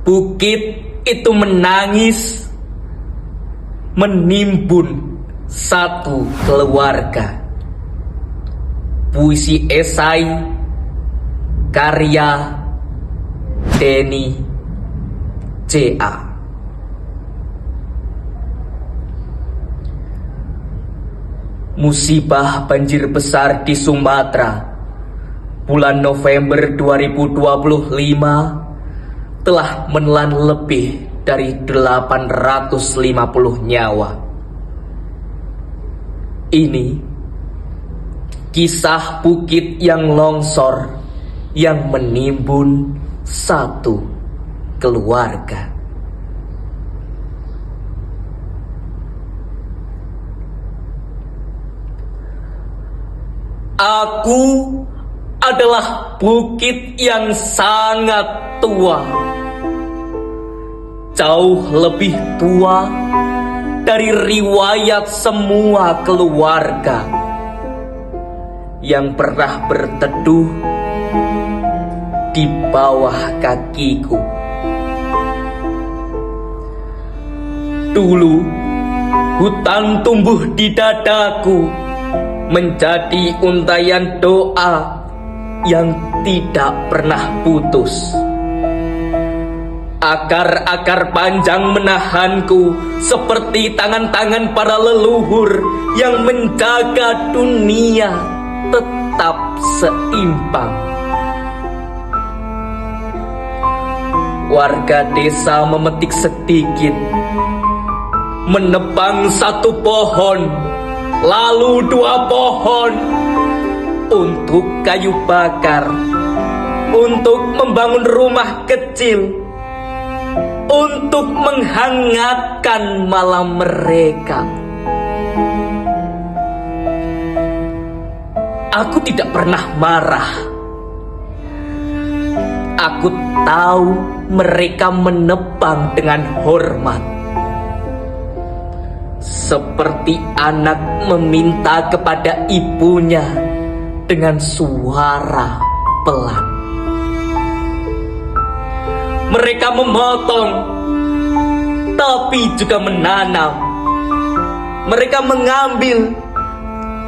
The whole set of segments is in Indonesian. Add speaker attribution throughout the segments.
Speaker 1: Bukit itu menangis, menimbun satu keluarga. Puisi esai karya Denny C.A. Musibah banjir besar di Sumatera bulan November 2025 telah menelan lebih dari 850 nyawa. Ini kisah bukit yang longsor yang menimbun satu keluarga. Aku adalah bukit yang sangat tua, jauh lebih tua dari riwayat semua keluarga yang pernah berteduh di bawah kakiku. Dulu hutan tumbuh di dadaku, menjadi untayan doa yang tidak pernah putus. Akar-akar panjang menahanku seperti tangan-tangan para leluhur yang menjaga dunia tetap seimbang. Warga desa memetik sedikit, menebang satu pohon, lalu dua pohon, untuk kayu bakar, untuk membangun rumah kecil, untuk menghangatkan malam mereka. Aku tidak pernah marah. Aku tahu mereka menebang dengan hormat, seperti anak meminta kepada ibunya dengan suara pelan. Mereka memotong, tapi juga menanam. Mereka mengambil,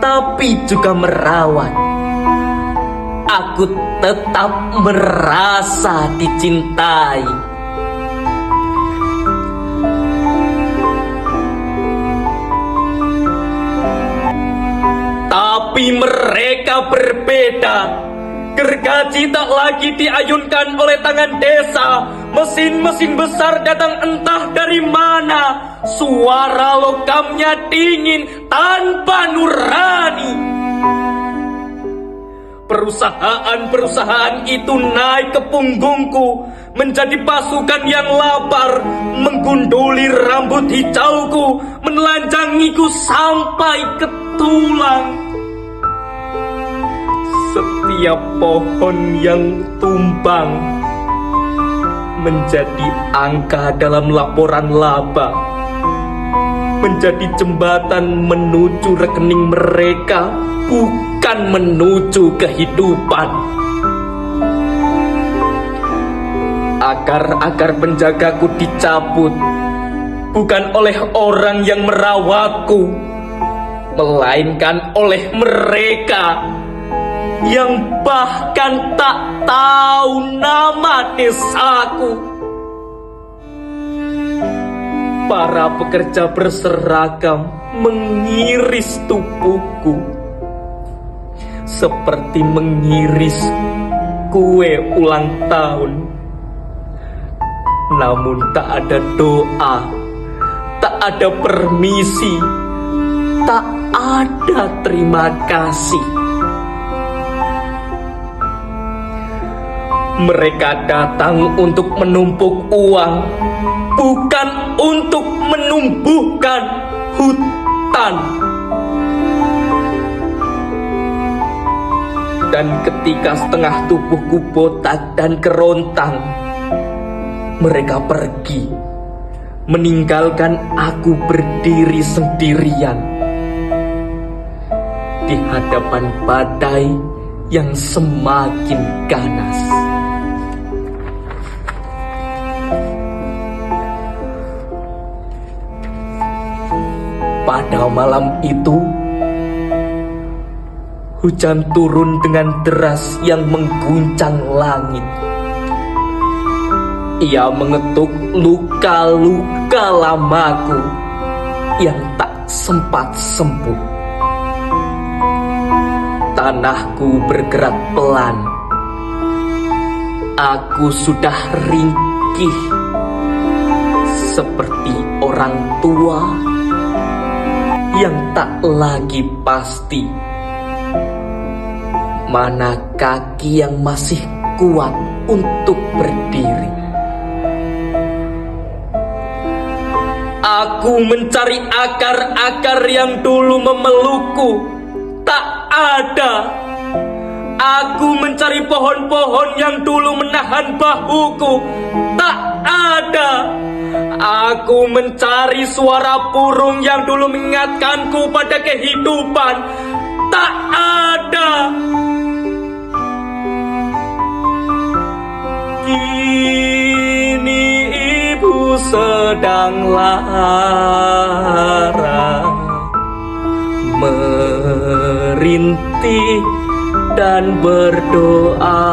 Speaker 1: tapi juga merawat. Aku tetap merasa dicintai. Tapi mereka berbeda. Gergaji tak lagi diayunkan oleh tangan desa. Mesin-mesin besar datang entah dari mana. Suara logamnya dingin tanpa nurani. Perusahaan-perusahaan itu naik ke punggungku, menjadi pasukan yang lapar, menggunduli rambut hijauku, menelanjangiku sampai ke tulang. Setiap pohon yang tumbang menjadi angka dalam laporan laba, menjadi jembatan menuju rekening mereka, bukan menuju kehidupan. Akar-akar penjagaku dicabut, bukan oleh orang yang merawatku, melainkan oleh mereka yang bahkan tak tahu nama desaku. Para pekerja berseragam mengiris tubuhku seperti mengiris kue ulang tahun. Namun tak ada doa, tak ada permisi, tak ada terima kasih. Mereka datang untuk menumpuk uang, bukan untuk menumbuhkan hutan. Dan ketika setengah tubuhku botak dan kerontang, mereka pergi, meninggalkan aku berdiri sendirian di hadapan badai yang semakin ganas. Pada malam itu, hujan turun dengan deras yang mengguncang langit. Ia mengetuk luka-luka lamaku yang tak sempat sembuh. Tanahku bergerak pelan. Aku sudah ringkih seperti orang tua yang tak lagi pasti mana kaki yang masih kuat untuk berdiri. Aku mencari akar-akar yang dulu memelukku, tak ada. Aku mencari pohon-pohon yang dulu menahan bahuku, tak ada. Aku mencari suara burung yang dulu mengingatkanku pada kehidupan, tak ada. Kini ibu sedang lara, merintih dan berdoa.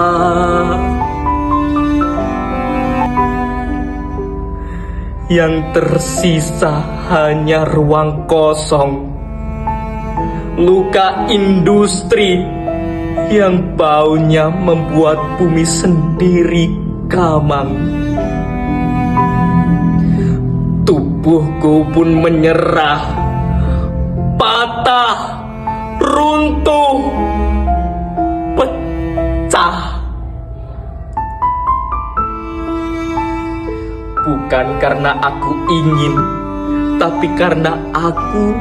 Speaker 1: Yang tersisa hanya ruang kosong, luka industri yang baunya membuat bumi sendiri kamang. Tubuhku pun menyerah, patah, runtuh, pecah. Bukan karena aku ingin, tapi karena aku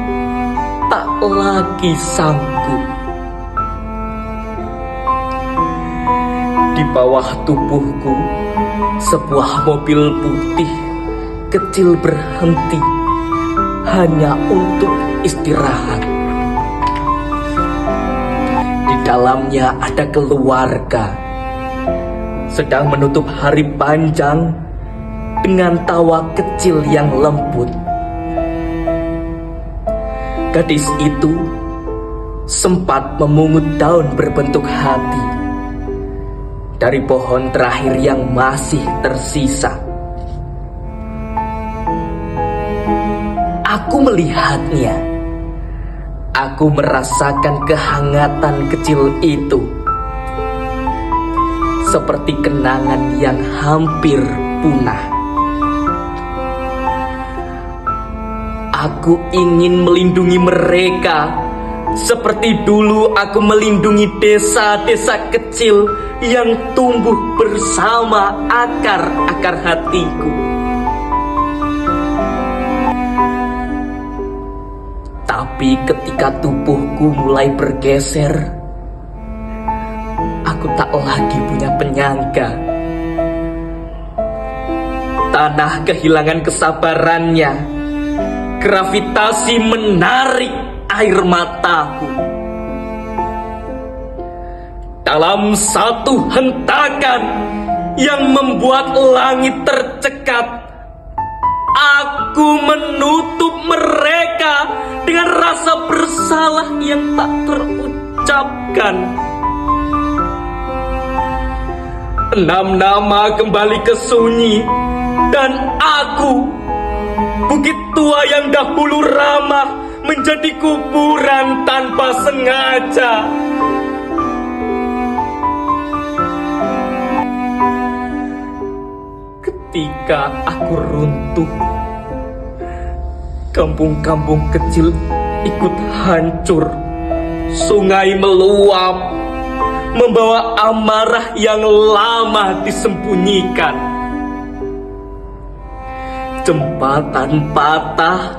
Speaker 1: tak lagi sanggup. Di bawah tubuhku, sebuah mobil putih kecil berhenti hanya untuk istirahat. Di dalamnya ada keluarga sedang menutup hari panjang dengan tawa kecil yang lembut. Gadis itu sempat memungut daun berbentuk hati dari pohon terakhir yang masih tersisa. Aku melihatnya. Aku merasakan kehangatan kecil itu, seperti kenangan yang hampir punah. Aku ingin melindungi mereka seperti dulu aku melindungi desa-desa kecil yang tumbuh bersama akar-akar hatiku. Tapi ketika tubuhku mulai bergeser, aku tak lagi punya penyangga. Tanah kehilangan kesabarannya. Gravitasi menarik air mataku. Dalam satu hentakan yang membuat langit tercekat, aku menutup mereka dengan rasa bersalah yang tak terucapkan. 6 nama kembali ke sunyi, dan aku, bukit tua yang dahulu ramah, menjadi kuburan tanpa sengaja. Ketika aku runtuh, kampung-kampung kecil ikut hancur. Sungai meluap, membawa amarah yang lama disembunyikan. Jembatan patah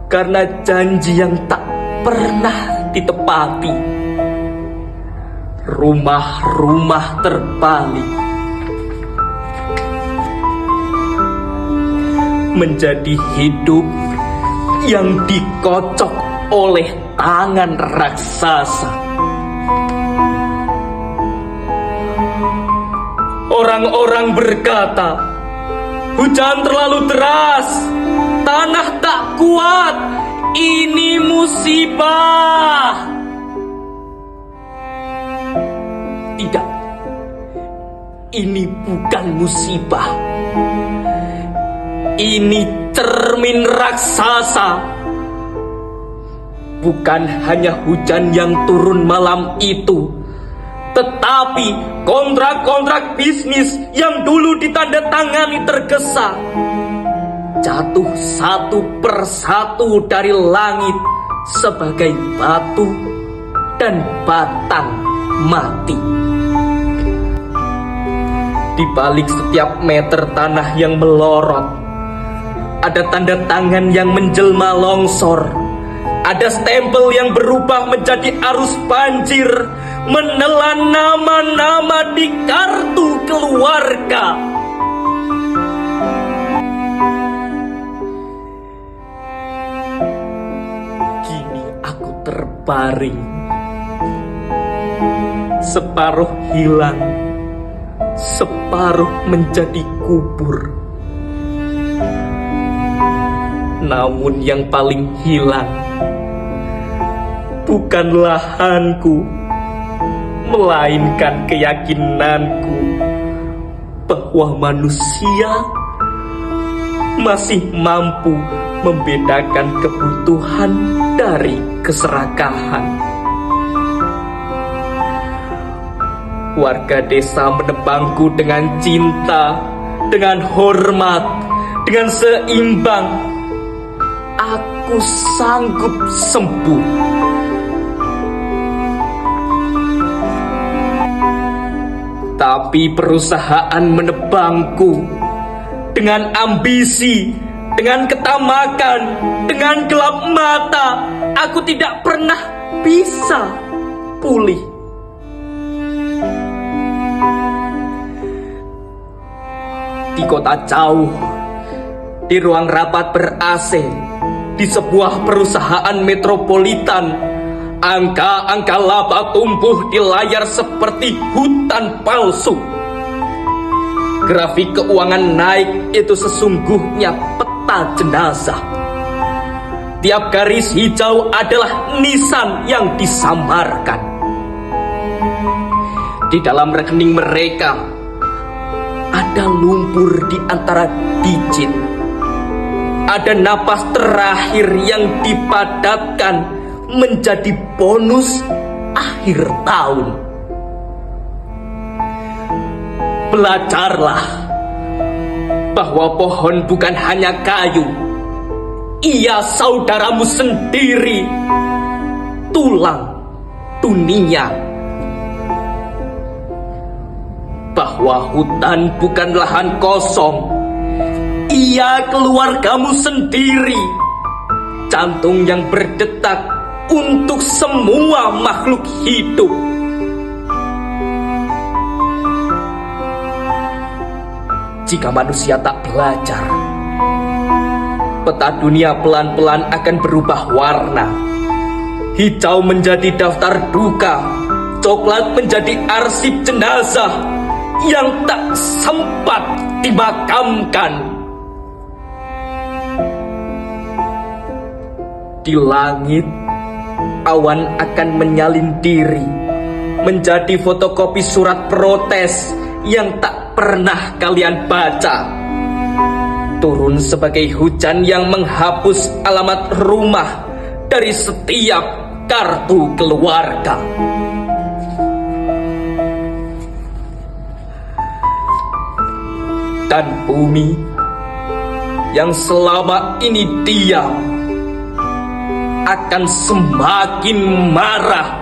Speaker 1: karena janji yang tak pernah ditepati. Rumah-rumah terbalik menjadi hidup yang dikocok oleh tangan raksasa. Orang-orang berkata, hujan terlalu deras, tanah tak kuat, Ini musibah. Tidak, ini bukan musibah. Ini cermin raksasa. Bukan hanya hujan yang turun malam itu, tetapi kontrak-kontrak bisnis yang dulu ditandatangani tergesa, jatuh satu persatu dari langit sebagai batu dan batang mati. Di balik setiap meter tanah yang melorot, ada tanda tangan yang menjelma longsor, ada stempel yang berubah menjadi arus banjir, menelan nama-nama di kartu keluarga. Kini aku terbaring, separuh hilang, separuh menjadi kubur. Namun yang paling hilang bukan lahanku, melainkan keyakinanku bahwa manusia masih mampu membedakan kebutuhan dari keserakahan. Warga desa menebangku dengan cinta, dengan hormat, dengan seimbang. Aku sanggup sembuh. Tapi perusahaan menebangku dengan ambisi, dengan ketamakan, dengan gelap mata. Aku tidak pernah bisa pulih. Di kota jauh, di ruang rapat ber-AC, di sebuah perusahaan metropolitan, angka-angka laba tumbuh di layar seperti hutan palsu. Grafik keuangan naik itu sesungguhnya peta jenazah. Tiap garis hijau adalah nisan yang disamarkan. Di dalam rekening mereka ada lumpur di antara digit. Ada napas terakhir yang dipadatkan menjadi bonus akhir tahun. Belajarlah bahwa pohon bukan hanya kayu, ia saudaramu sendiri, tulang dunia. Bahwa hutan bukan lahan kosong, ia keluargamu sendiri, jantung yang berdetak untuk semua makhluk hidup. Jika manusia tak belajar, peta dunia pelan-pelan akan berubah warna. Hijau menjadi daftar duka, coklat menjadi arsip jenazah yang tak sempat dimakamkan. Di langit, awan akan menyalin diri menjadi fotokopi surat protes yang tak pernah kalian baca. Turun sebagai hujan yang menghapus alamat rumah dari setiap kartu keluarga. Dan bumi yang selama ini diam akan semakin marah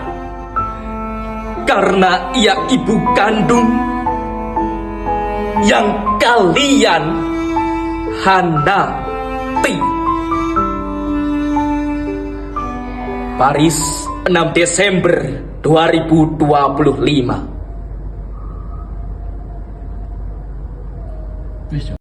Speaker 1: karena ia ibu kandung yang kalian hanati. Paris, 6 Desember 2025.